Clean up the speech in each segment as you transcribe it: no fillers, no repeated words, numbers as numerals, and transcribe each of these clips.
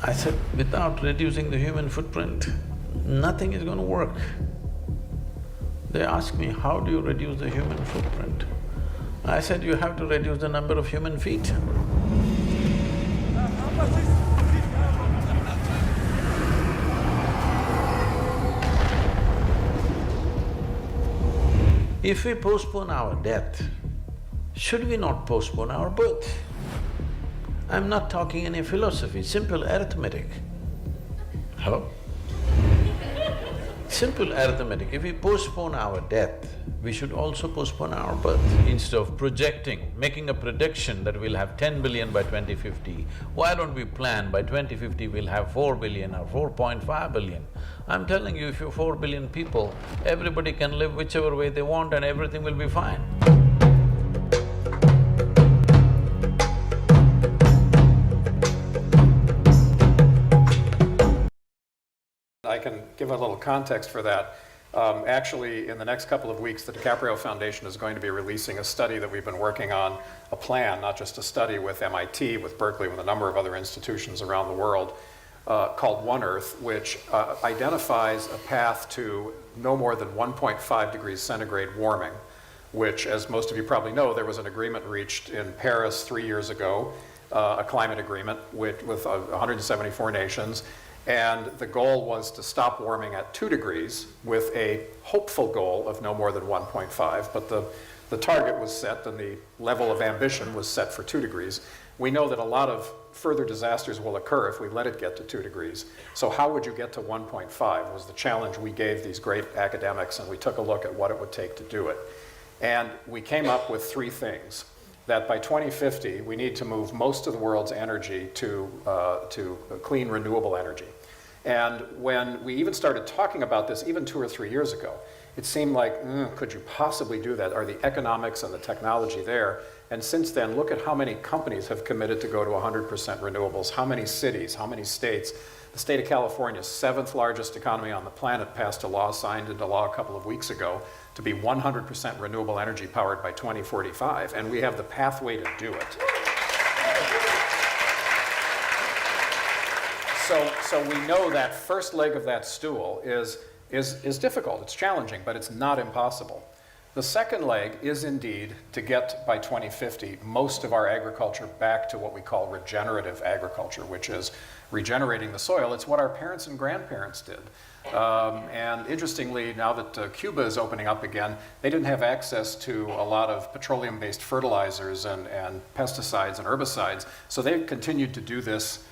I said, without reducing the human footprint, nothing is going to work. They asked me, how do you reduce the human footprint? I said, you have to reduce the number of human feet. If we postpone our death, should we not postpone our birth? I'm not talking any philosophy, simple arithmetic. Hello? Simple arithmetic. If we postpone our death, we should also postpone our birth. Instead of projecting, making a prediction that we'll have 10 billion by 2050, why don't we plan by 2050 we'll have 4 billion or 4.5 billion? I'm telling you, if you're 4 billion people, everybody can live whichever way they want and everything will be fine. I can give a little context for that. Actually, in the next couple of weeks, the DiCaprio Foundation is going to be releasing a study that we've been working on, a plan, not just a study, with MIT, with Berkeley, with a number of other institutions around the world, called One Earth, which identifies a path to no more than 1.5 degrees centigrade warming, which, as most of you probably know, there was an agreement reached in Paris 3 years ago, a climate agreement with 174 nations. And the goal was to stop warming at 2 degrees with a hopeful goal of no more than 1.5, but the target was set and the level of ambition was set for 2 degrees. We know that a lot of further disasters will occur if we let it get to 2 degrees. So how would you get to 1.5 was the challenge we gave these great academics, and we took a look at what it would take to do it. And we came up with 3 things. That by 2050, we need to move most of the world's energy to clean, renewable energy. And when we even started talking about this, even 2 or 3 years ago, it seemed like, could you possibly do that? Are the economics and the technology there? And since then, look at how many companies have committed to go to 100% renewables, how many cities, how many states. The state of California, 7th largest economy on the planet, passed a law, signed into law a couple of weeks ago, to be 100% renewable energy powered by 2045, and we have the pathway to do it. So we know that first leg of that stool is difficult, it's challenging, but it's not impossible. The second leg is indeed to get, by 2050, most of our agriculture back to what we call regenerative agriculture, which is regenerating the soil. It's what our parents and grandparents did. And interestingly, now that Cuba is opening up again, they didn't have access to a lot of petroleum-based fertilizers and pesticides and herbicides, so they've continued to do this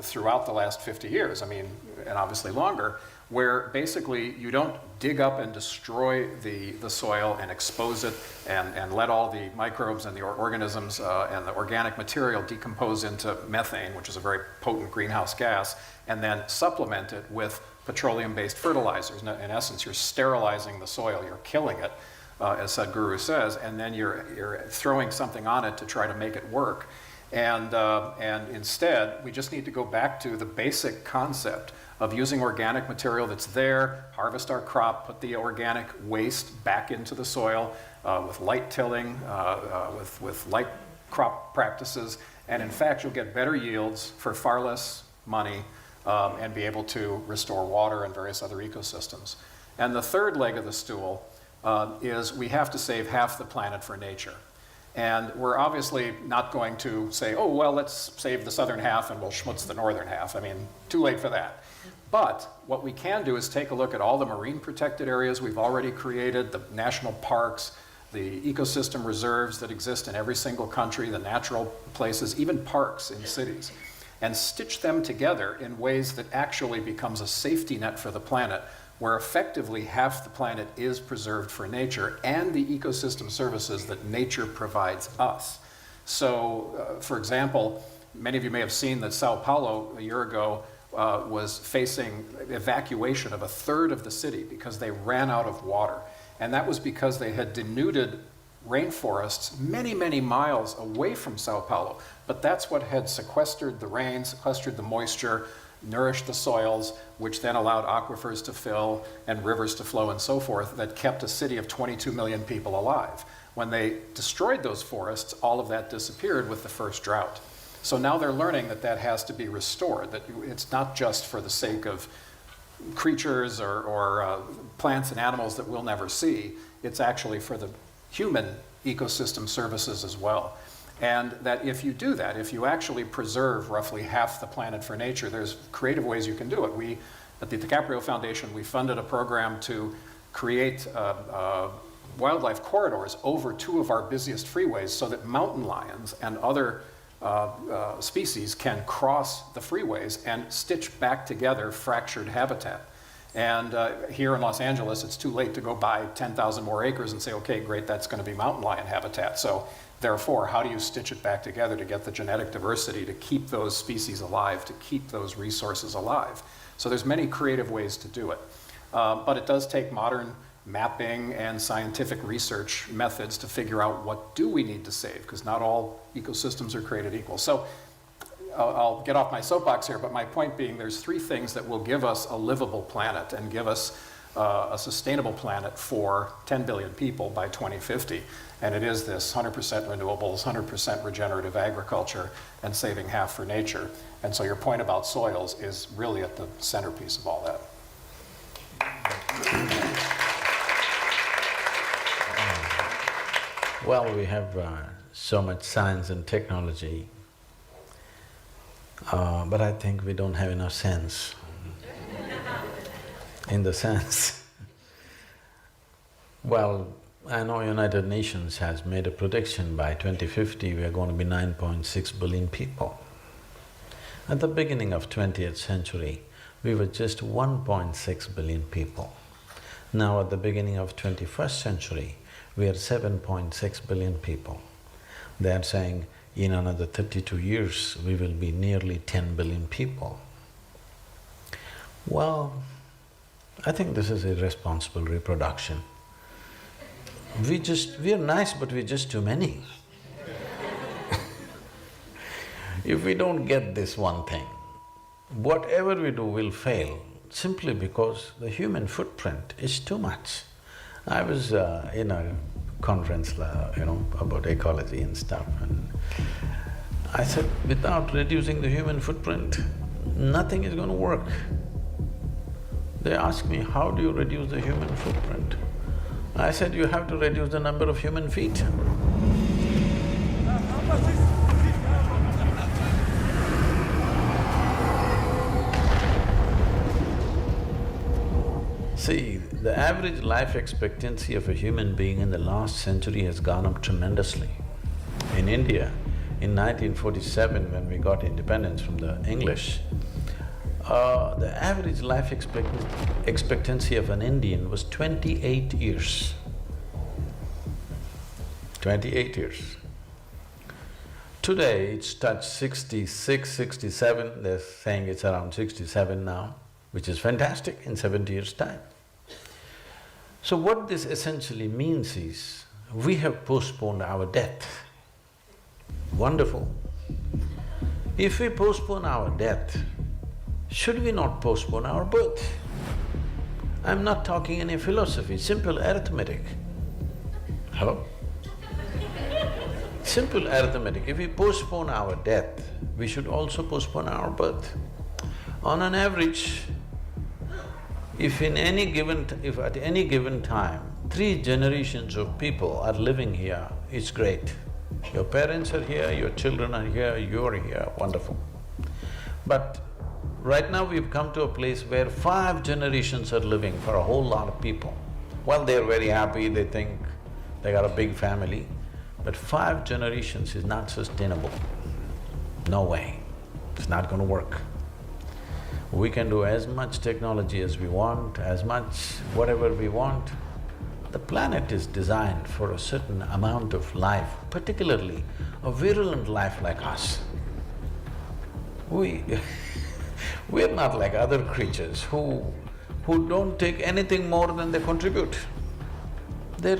throughout the last 50 years, I mean, and obviously longer, where basically you don't dig up and destroy the soil and expose it and let all the microbes and the organisms and the organic material decompose into methane, which is a very potent greenhouse gas, and then supplement it with petroleum-based fertilizers. In essence, you're sterilizing the soil, you're killing it, as Sadhguru says, and then you're throwing something on it to try to make it work. And instead, we just need to go back to the basic concept of using organic material that's there, harvest our crop, put the organic waste back into the soil with light tilling, with light crop practices, and in fact, you'll get better yields for far less money and be able to restore water and various other ecosystems. And the third leg of the stool is we have to save half the planet for nature. And we're obviously not going to say, oh, well, let's save the southern half and we'll schmutz the northern half. I mean, too late for that. But what we can do is take a look at all the marine protected areas we've already created, the national parks, the ecosystem reserves that exist in every single country, the natural places, even parks in cities, and stitch them together in ways that actually becomes a safety net for the planet, where effectively half the planet is preserved for nature and the ecosystem services that nature provides us. So, for example, many of you may have seen that Sao Paulo a year ago was facing evacuation of a third of the city because they ran out of water. And that was because they had denuded rainforests many, many miles away from Sao Paulo. But that's what had sequestered the rain, sequestered the moisture, nourished the soils, which then allowed aquifers to fill and rivers to flow and so forth, that kept a city of 22 million people alive. When they destroyed those forests, all of that disappeared with the first drought. So now they're learning that that has to be restored, that it's not just for the sake of creatures or plants and animals that we'll never see, it's actually for the human ecosystem services as well. And that if you do that, if you actually preserve roughly half the planet for nature, there's creative ways you can do it. We, at the DiCaprio Foundation, we funded a program to create wildlife corridors over two of our busiest freeways so that mountain lions and other species can cross the freeways and stitch back together fractured habitat. And here in Los Angeles, it's too late to go buy 10,000 more acres and say, okay, great, that's going to be mountain lion habitat. So therefore, how do you stitch it back together to get the genetic diversity, to keep those species alive, to keep those resources alive? So there's many creative ways to do it. But it does take modern mapping and scientific research methods to figure out what do we need to save, because not all ecosystems are created equal. So I'll get off my soapbox here, but my point being there's three things that will give us a livable planet and give us a sustainable planet for 10 billion people by 2050. And it is this 100% renewables, 100% regenerative agriculture, and saving half for nature. And so your point about soils is really at the centerpiece of all that. Well, we have so much science and technology, but I think we don't have enough sense. In the sense, well, I know United Nations has made a prediction by 2050 we are going to be 9.6 billion people. At the beginning of 20th century, we were just 1.6 billion people. Now at the beginning of 21st century, we are 7.6 billion people. They are saying in another 32 years, we will be nearly 10 billion people. Well, I think this is irresponsible reproduction. We are nice, but we're just too many. If we don't get this one thing, whatever we do will fail simply because the human footprint is too much. I was in a conference, about ecology and stuff, and I said, without reducing the human footprint, nothing is going to work. They asked me, how do you reduce the human footprint? I said, you have to reduce the number of human feet. See, the average life expectancy of a human being in the last century has gone up tremendously. In India, in 1947, when we got independence from the English, the average life expectancy of an Indian was 28 years. 28 years. Today, it's touched 66, 67, they're saying it's around 67 now, which is fantastic in 70 years' time. So what this essentially means is, we have postponed our death. Wonderful. If we postpone our death, should we not postpone our birth? I'm not talking any philosophy, simple arithmetic. Hello? Simple arithmetic. If we postpone our death, we should also postpone our birth. On an average, if at any given time, 3 generations of people are living here, it's great. Your parents are here, your children are here, you're here, wonderful. But right now we've come to a place where 5 generations are living for a whole lot of people. Well, they're very happy, they think they got a big family, but 5 generations is not sustainable. No way, it's not going to work. We can do as much technology as we want, as much whatever we want. The planet is designed for a certain amount of life, particularly a virulent life like us. We're not like other creatures who don't take anything more than they contribute. They're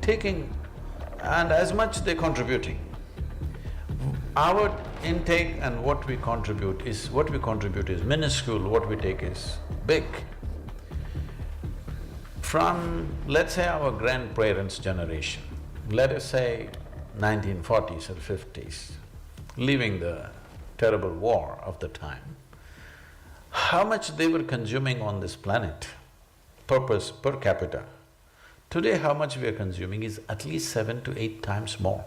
taking and as much they're contributing. Our intake and what we contribute is minuscule, what we take is big. From, let's say, our grandparents' generation, let us say 1940s or 50s, leaving the terrible war of the time, how much they were consuming on this planet, per capita. Today, how much we are consuming is at least 7 to 8 times more.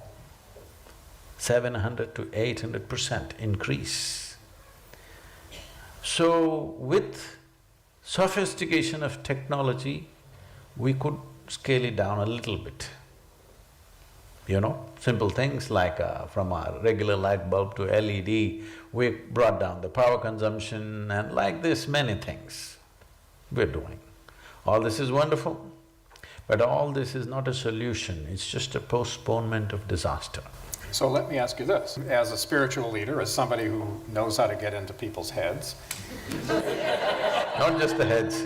700 to 800% increase. So, with sophistication of technology, we could scale it down a little bit. You know, simple things like from a regular light bulb to LED, we brought down the power consumption and like this, many things we're doing. All this is wonderful, but all this is not a solution, it's just a postponement of disaster. So let me ask you this, as a spiritual leader, as somebody who knows how to get into people's heads, Not just the heads.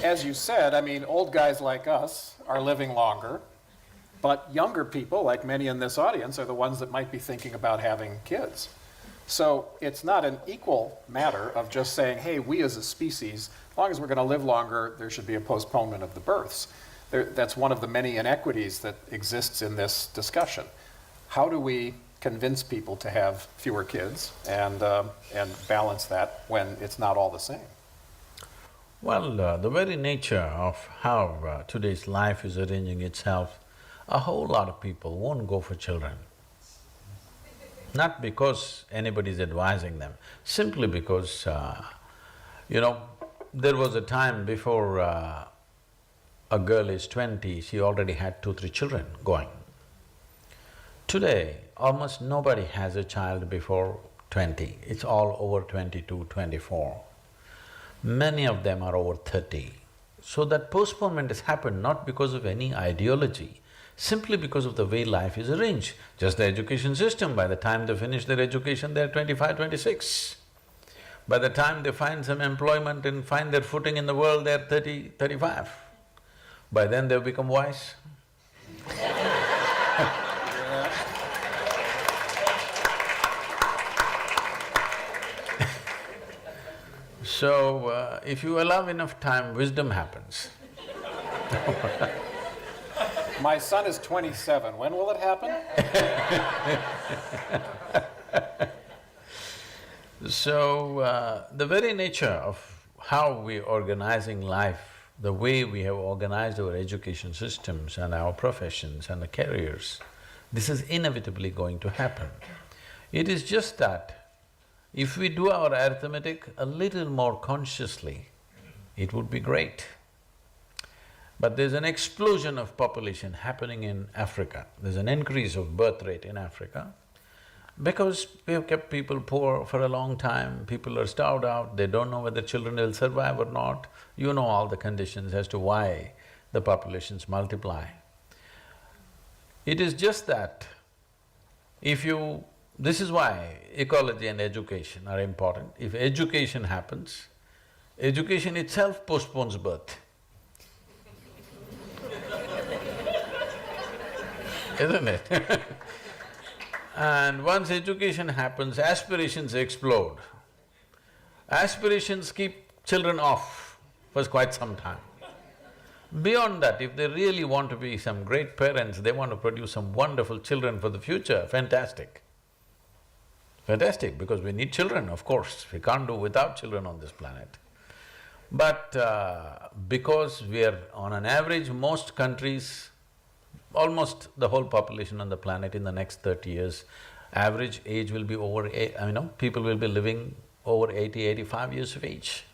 as you said, I mean, old guys like us are living longer, but younger people, like many in this audience, are the ones that might be thinking about having kids. So it's not an equal matter of just saying, hey, we as a species, as long as we're going to live longer, there should be a postponement of the births. That's one of the many inequities that exists in this discussion. How do we convince people to have fewer kids and balance that when it's not all the same? Well, the very nature of how today's life is arranging itself, a whole lot of people won't go for children. Not because anybody's advising them, simply because, you know, there was a time before a girl is 20, she already had 2, 3 children going. Today, almost nobody has a child before 20, it's all over 22, 24. Many of them are over 30. So that postponement has happened not because of any ideology, simply because of the way life is arranged. Just the education system, by the time they finish their education, they're 25, 26. By the time they find some employment and find their footing in the world, they're 30, 35. By then they've become wise. So, if you allow enough time, wisdom happens. My son is 27, when will it happen? So, the very nature of how we're organizing life, the way we have organized our education systems and our professions and the careers, this is inevitably going to happen. It is just that if we do our arithmetic a little more consciously, it would be great. But there's an explosion of population happening in Africa. There's an increase of birth rate in Africa because we have kept people poor for a long time, people are starved out, they don't know whether children will survive or not. You know all the conditions as to why the populations multiply. It is just that if you… This is why ecology and education are important. If education happens, education itself postpones birth. Isn't it? And once education happens, aspirations explode. Aspirations keep children off for quite some time. Beyond that, if they really want to be some great parents, they want to produce some wonderful children for the future, fantastic. Fantastic, because we need children, of course, we can't do without children on this planet. But because we are on an average, most countries, almost the whole population on the planet in the next 30 years, average age will be over people will be living over 80, 85 years of age.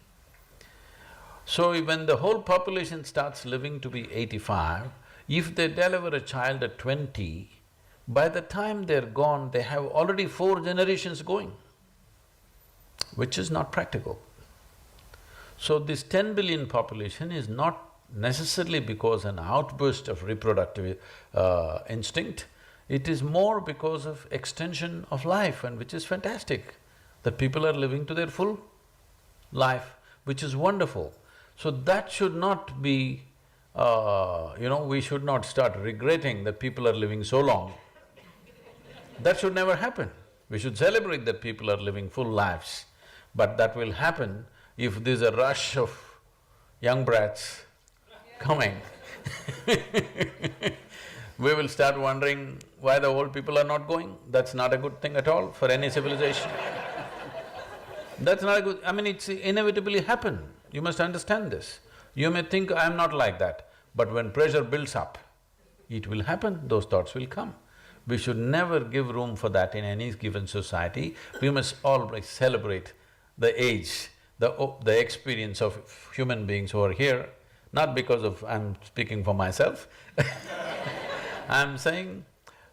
So when the whole population starts living to be 85, if they deliver a child at 20, by the time they're gone, they have already 4 generations going, which is not practical. So this 10 billion population is not necessarily because an outburst of reproductive instinct, it is more because of extension of life, and which is fantastic, that people are living to their full life, which is wonderful. So that should not be, we should not start regretting that people are living so long. That should never happen. We should celebrate that people are living full lives, but that will happen if there's a rush of young brats coming. we will start wondering why the old people are not going. That's not a good thing at all for any civilization. That's not a good… I mean, it's inevitably happen. You must understand this. You may think, I'm not like that, but when pressure builds up, it will happen, those thoughts will come. We should never give room for that in any given society. We must always celebrate the age, the experience of human beings who are here, not because of… I'm speaking for myself I'm saying,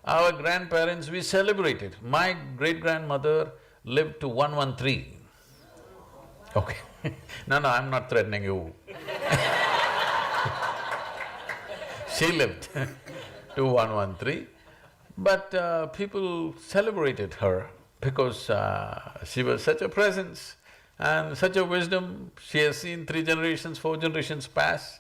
our grandparents, we celebrated. My great-grandmother lived to 113. Okay no, I'm not threatening you she lived to 113, but people celebrated her because she was such a presence and such a wisdom. She has seen 3 generations, 4 generations pass.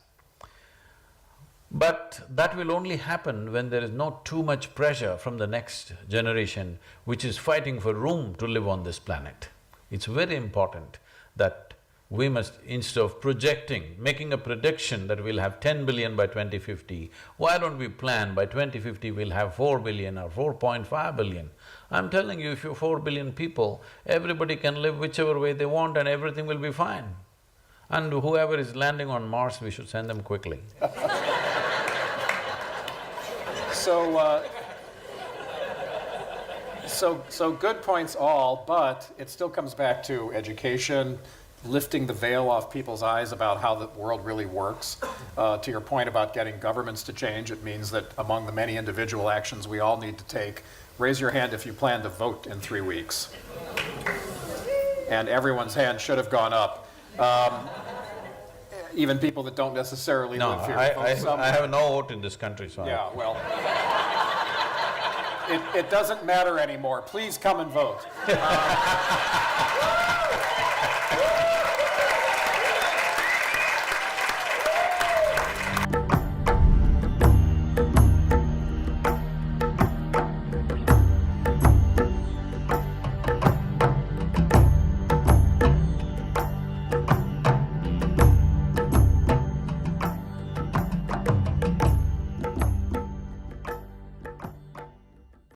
But that will only happen when there is not too much pressure from the next generation which is fighting for room to live on this planet. It's very important that we must, instead of projecting, making a prediction that we'll have 10 billion by 2050, why don't we plan by 2050 we'll have 4 billion or 4.5 billion? I'm telling you, if you're 4 billion people, everybody can live whichever way they want and everything will be fine. And whoever is landing on Mars, we should send them quickly. So good points all, but it still comes back to education, lifting the veil off people's eyes about how the world really works. To your point about getting governments to change, it means that among the many individual actions we all need to take, raise your hand if you plan to vote in 3 weeks. And everyone's hand should have gone up. Even people that don't necessarily live here. I have no vote in this country, so… Yeah, well… It doesn't matter anymore. Please come and vote.